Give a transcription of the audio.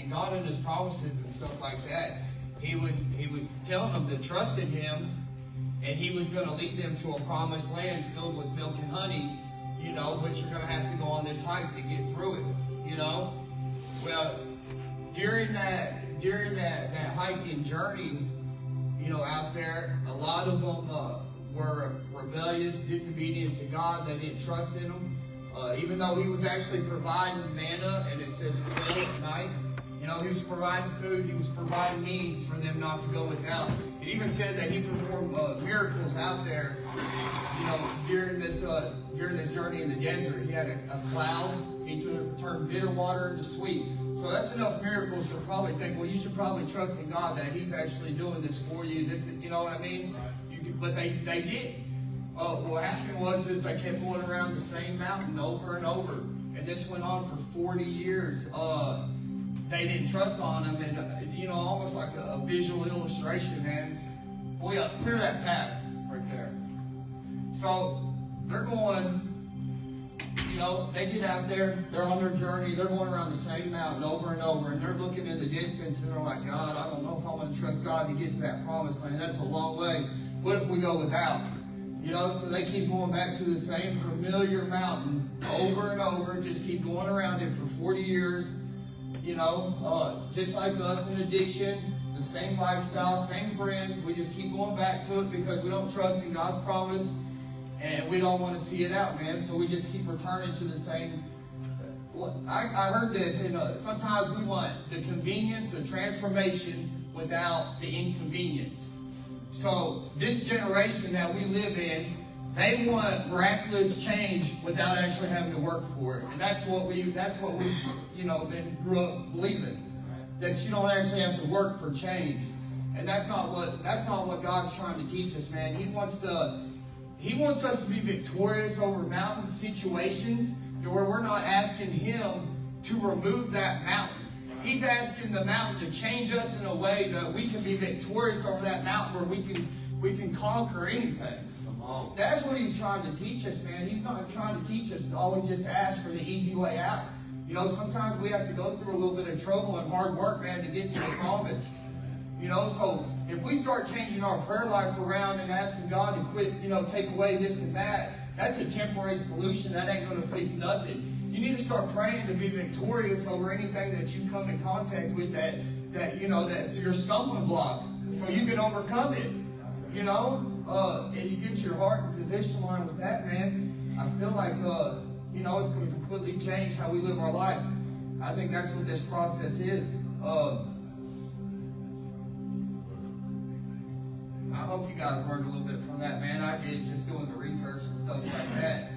and God and His promises and stuff like that. He was telling them to trust in Him, and He was going to lead them to a promised land filled with milk and honey, you know, but you're going to have to go on this hike to get through it, you know. Well, during that hiking journey, you know, out there, a lot of them were rebellious, disobedient to God. They didn't trust in Him. Even though He was actually providing manna, and it says quail at night, you know, He was providing food, He was providing means for them not to go without. It even said that He performed miracles out there, you know, during this journey in the desert. He had a cloud. He turned bitter water into sweet. So that's enough miracles to probably think, well, you should probably trust in God that He's actually doing this for you. This is, you know what I mean? But they didn't. What happened was they kept going around the same mountain over and over. And this went on for 40 years. They didn't trust on Him. And, you know, almost like a visual illustration, man. Boy, clear that path right there. So they're going, you know, they get out there, they're on their journey, they're going around the same mountain over and over, and they're looking in the distance, and they're like, God, I don't know if I'm going to trust God to get to that promised land. That's a long way. What if we go without? You know, so they keep going back to the same familiar mountain over and over, just keep going around it for 40 years. You know, just like us in addiction, the same lifestyle, same friends. We just keep going back to it because we don't trust in God's promise, and we don't want to see it out, man. So we just keep returning to the same. I heard this, and sometimes we want the convenience of transformation without the inconvenience. So this generation that we live in, they want miraculous change without actually having to work for it, and that's what we you know grew up believing, that you don't actually have to work for change, and that's not what God's trying to teach us, man. He wants us to be victorious over mountains, situations, where we're not asking Him to remove that mountain. He's asking the mountain to change us in a way that we can be victorious over that mountain, where we can conquer anything. That's what He's trying to teach us, man. He's not trying to teach us to always just ask for the easy way out. You know, sometimes we have to go through a little bit of trouble and hard work, man, to get to the promise. You know, so if we start changing our prayer life around and asking God to quit, you know, take away this and that, that's a temporary solution. That ain't going to fix nothing. You need to start praying to be victorious over anything that you come in contact with that you know, that's your stumbling block, so you can overcome it. You know, and you get your heart in position line with that, man. I feel like, you know, it's going to completely change how we live our life. I think that's what this process is. I hope you guys learned a little bit from that, man. I did, just doing the research and stuff like that.